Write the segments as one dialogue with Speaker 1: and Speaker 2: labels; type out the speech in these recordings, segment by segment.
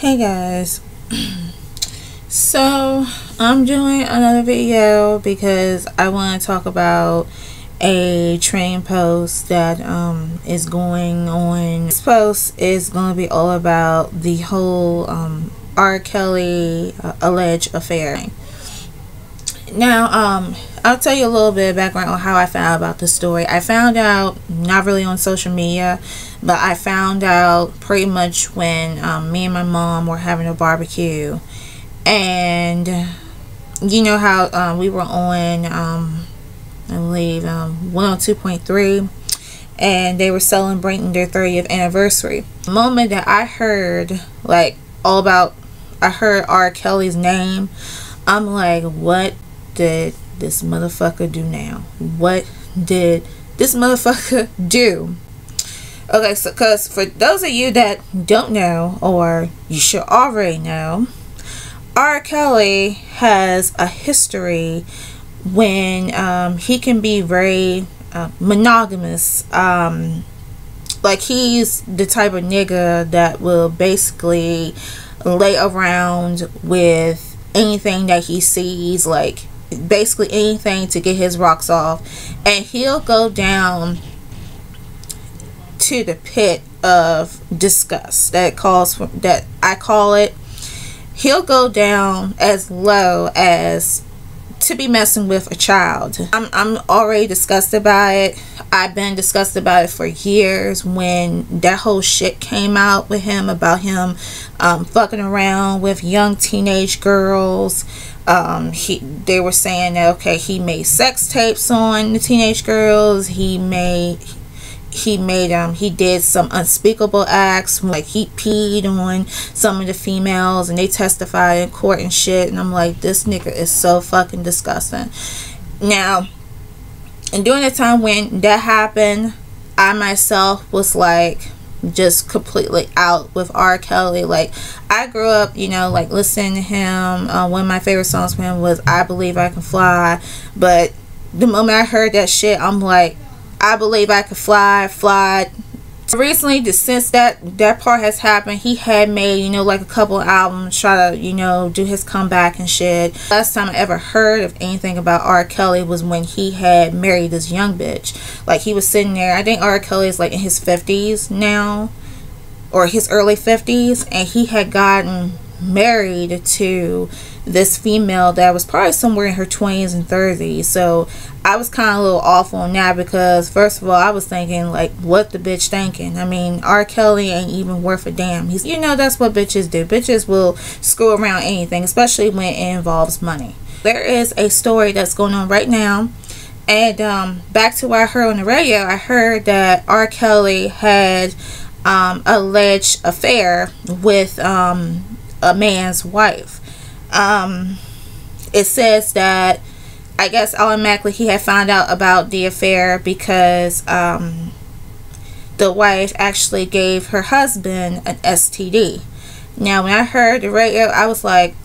Speaker 1: Hey guys, so I'm doing another video because I want to talk about a trending post that is going on. This post is going to be all about the whole R. Kelly alleged affair. Now I'll tell you a little bit of background on how I found out about this story. I found out not really on social media, but I found out pretty much when me and my mom were having a barbecue, and you know how we were on I believe 102.3, and they were celebrating their 30th anniversary. The moment that I heard I heard R. Kelly's name, I'm like, what did this motherfucker do now? What did this motherfucker do? Okay, so because for those of you that don't know, or you should already know, R. Kelly has a history when he can be very monogamous. Like, he's the type of nigga that will basically lay around with anything that he sees, like basically anything to get his rocks off, and he'll go down to the pit of disgust that I call it. He'll go down as low as to be messing with a child. I'm already disgusted by it. I've been disgusted about it for years. When that whole shit came out with him about him fucking around with young teenage girls, they were saying that, okay, he made sex tapes on the teenage girls. He did some unspeakable acts, like he peed on some of the females, and they testified in court and shit. And I'm like, this nigga is so fucking disgusting. Now, and during the time when that happened, I myself was like just completely out with R. Kelly. Like, I grew up, you know, like listening to him. One of my favorite songs from him was I Believe I Can Fly. But the moment I heard that shit, I'm like, I believe I could fly. Recently, since that part has happened, he had made, you know, like a couple albums, try to, you know, do his comeback and shit. Last time I ever heard of anything about R. Kelly was when he had married this young bitch. Like, he was sitting there, I think R. Kelly is like in his 50s now, or his early 50s, and he had gotten married to this female that was probably somewhere in her 20s and 30s. So I was kind of a little off on that, because first of all, I was thinking, like, what the bitch thinking? I mean, R. Kelly ain't even worth a damn. He's, you know, that's what bitches do. Bitches will screw around anything, especially when it involves money. There is a story that's going on right now, and back to what I heard on the radio, I heard that R. Kelly had alleged affair with a man's wife. It says that, I guess automatically he had found out about the affair because the wife actually gave her husband an STD. Now, when I heard the radio, I was like,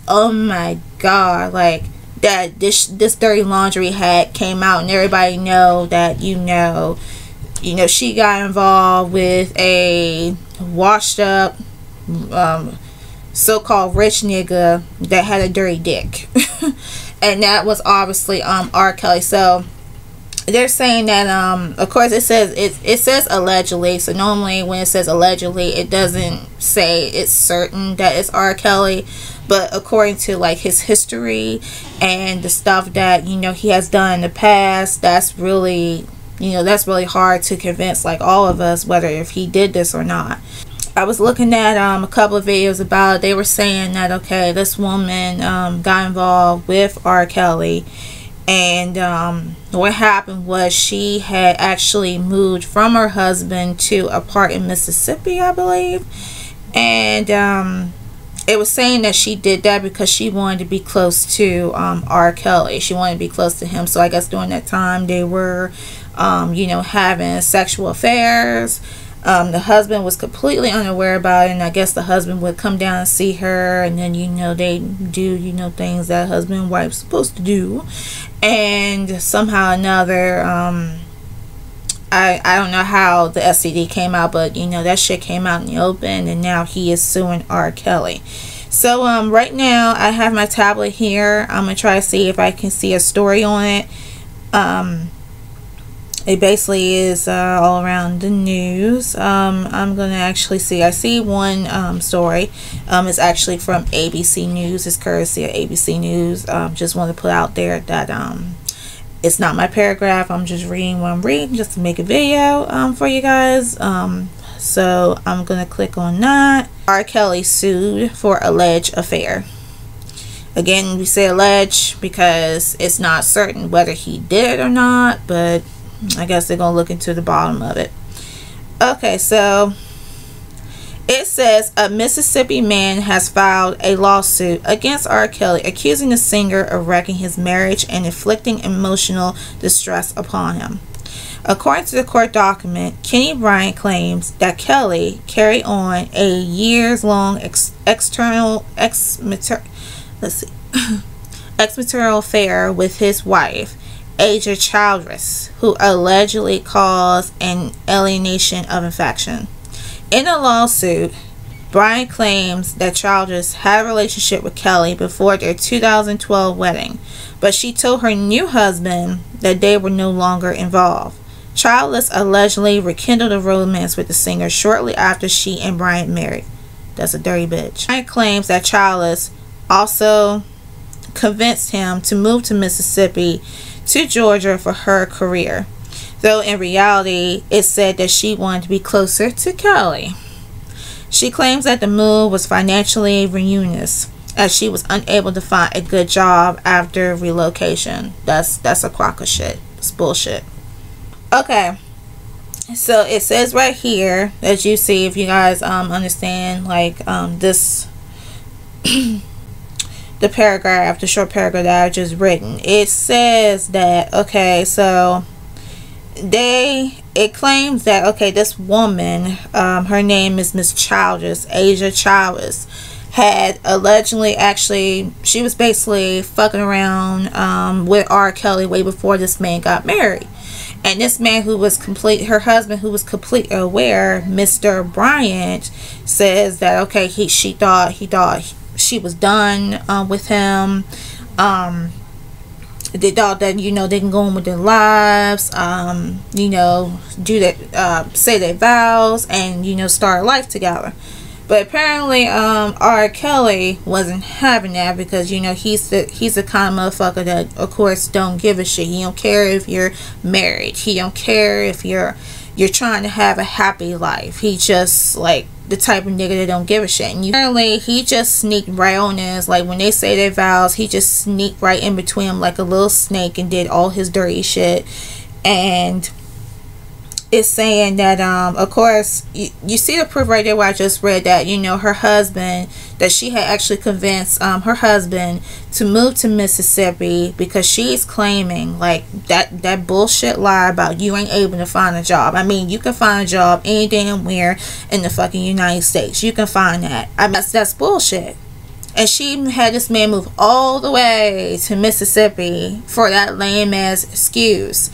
Speaker 1: oh my god, like, that this dirty laundry hat came out, and everybody know that, you know, she got involved with a washed up so-called rich nigga that had a dirty dick. And that was obviously R. Kelly. So they're saying that of course it says allegedly. So normally when it says allegedly, it doesn't say it's certain that it's R. Kelly, but according to like his history and the stuff that, you know, he has done in the past, that's really, you know, that's really hard to convince like all of us whether if he did this or not. I was looking at a couple of videos about it. They were saying that, okay, this woman got involved with R. Kelly, and what happened was she had actually moved from her husband to a part in Mississippi, I believe, and it was saying that she did that because she wanted to be close to R. Kelly. She wanted to be close to him. So I guess during that time they were you know, having sexual affairs. The husband was completely unaware about it, and I guess the husband would come down and see her, and then, you know, they do, you know, things that husband and wife supposed to do, and somehow or another I don't know how the STD came out, but you know that shit came out in the open, and now he is suing R. Kelly. So right now I have my tablet here. I'm gonna try to see if I can see a story on it. It basically is all around the news. I'm gonna actually see. I see one story. It's actually from ABC News. It's courtesy of ABC News. Just want to put out there that it's not my paragraph. I'm just reading what I'm reading just to make a video for you guys. So I'm gonna click on that. R. Kelly sued for alleged affair. Again, we say alleged because it's not certain whether he did or not, but I guess they're gonna look into the bottom of it. Okay, so it says a Mississippi man has filed a lawsuit against R. Kelly, accusing the singer of wrecking his marriage and inflicting emotional distress upon him. According to the court document, Kenny Bryant claims that Kelly carried on a years-long extramarital affair with his wife, Asia Childress, who allegedly caused an alienation of affection. In a lawsuit, Bryant claims that Childress had a relationship with Kelly before their 2012 wedding, but she told her new husband that they were no longer involved. Childress allegedly rekindled a romance with the singer shortly after she and Bryant married. That's a dirty bitch. Bryant claims that Childress also convinced him to move to Mississippi to Georgia for her career, though in reality it said that she wanted to be closer to Kelly. She claims that the move was financially ruinous as she was unable to find a good job after relocation. That's a crock of shit. It's bullshit. Okay, so it says right here, as you see, if you guys understand like this the paragraph, the short paragraph that I just written, it says that, okay, so it claims that, okay, this woman, her name is Miss Childress, Asia Childress, had allegedly, actually, she was basically fucking around with R. Kelly way before this man got married. And this man who was her husband who was completely aware, Mr. Bryant, says that, okay, he thought she was done with him. They thought that, you know, they can go on with their lives, you know, do that, say their vows, and, you know, start a life together. But apparently R. Kelly wasn't having that, because, you know, he's the kind of motherfucker that, of course, don't give a shit. He don't care if you're married. He don't care if you're trying to have a happy life. He just like the type of nigga that don't give a shit. And apparently he just sneaked right on this. Like when they say their vows, he just sneaked right in between them like a little snake and did all his dirty shit. And it's saying that of course you see the proof right there where I just read that, you know, her husband, that she had actually convinced her husband to move to Mississippi because she's claiming like that bullshit lie about you ain't able to find a job. I mean, you can find a job any damn where in the fucking United States. You can find that. I mean, that's bullshit. And she had this man move all the way to Mississippi for that lame ass excuse.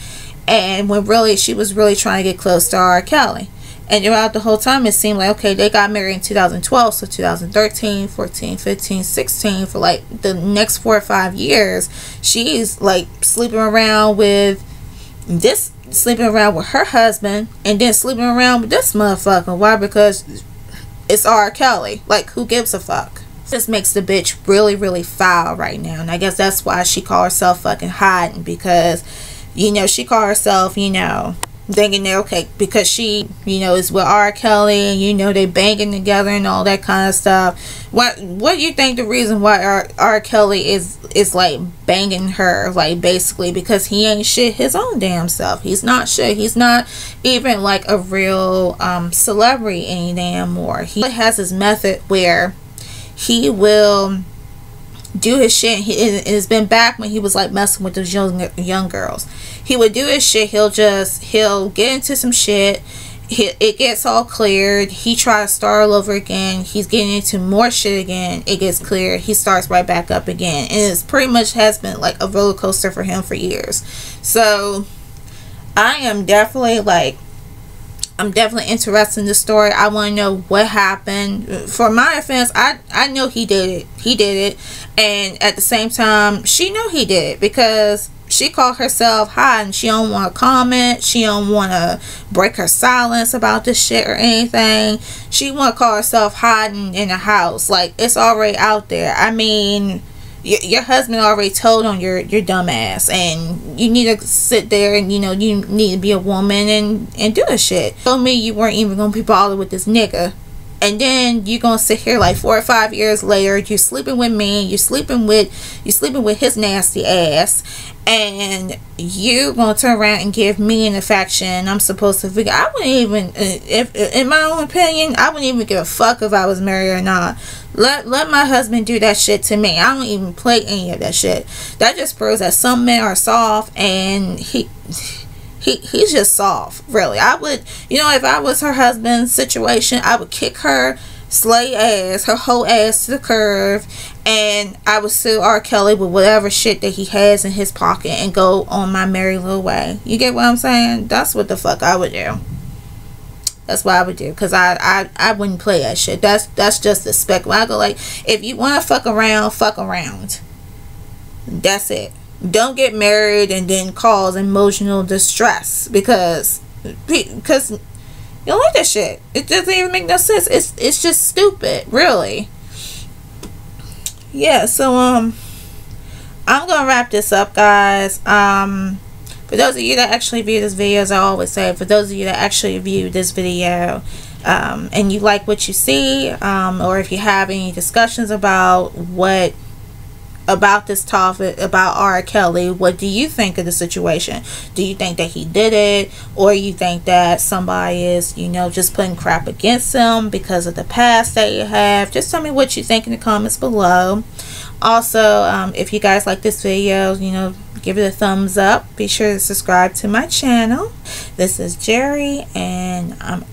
Speaker 1: And when really she was really trying to get close to R. Kelly. And throughout the whole time it seemed like, okay, they got married in 2012, so 2013, 14, 15, 16, for like the next 4 or 5 years she's like sleeping around with her husband, and then sleeping around with this motherfucker. Why? Because it's R. Kelly. Like, who gives a fuck? This makes the bitch really, really foul right now. And I guess that's why she called herself fucking hiding, because, you know, she called herself, you know, thinking that, okay, because she, you know, is with R. Kelly, and, you know, they banging together and all that kind of stuff. What do you think the reason why R. Kelly is like banging her, like basically because he ain't shit his own damn self. He's not shit. He's not even like a real celebrity any damn more. He has his method where he will do his shit. It's been back when he was like messing with those young girls. He would do his shit. He'll get into some shit. It gets all cleared. He tries to start all over again. He's getting into more shit again. It gets cleared. He starts right back up again. And it's pretty much has been like a roller coaster for him for years. So I am definitely like, I'm definitely interested in the story. I want to know what happened. For my offense, I know he did it. He did it. And at the same time, she knew he did it, because she called herself hiding. She don't want to comment. She don't want to break her silence about this shit or anything. She want to call herself hiding in the house. Like, it's already out there. I mean, your husband already told on your dumb ass, and you need to sit there and, you know, you need to be a woman and do the shit. Told me you weren't even gonna be bothered with this nigga, and then you're gonna sit here like 4 or 5 years later, you're sleeping with me, you're sleeping with his nasty ass, and you're gonna turn around and give me an affection. I'm supposed to figure. I wouldn't even, if in my own opinion, I wouldn't even give a fuck if I was married or not. Let my husband do that shit to me. I don't even play any of that shit. That just proves that some men are soft, and he's just soft, really. I would, you know, if I was her husband's situation, I would kick her slay ass, her whole ass to the curb, and I would sue R. Kelly with whatever shit that he has in his pocket and go on my merry little way. You get what I'm saying? That's what the fuck I would do. That's what I would do, because I wouldn't play that shit. That's just the spec. I go like, if you want to fuck around, fuck around. That's it. Don't get married and then cause emotional distress because you don't like that shit. It doesn't even make no sense. It's just stupid, really. Yeah, so I'm gonna wrap this up, guys. For those of you that actually view this video, as I always say, for those of you that actually view this video, and you like what you see, or if you have any discussions about this topic, about R. Kelly, what do you think of the situation? Do you think that he did it, or you think that somebody is, you know, just putting crap against him because of the past that you have? Just tell me what you think in the comments below. Also, if you guys like this video, you know, give it a thumbs up. Be sure to subscribe to my channel. This is Jerry, and I'm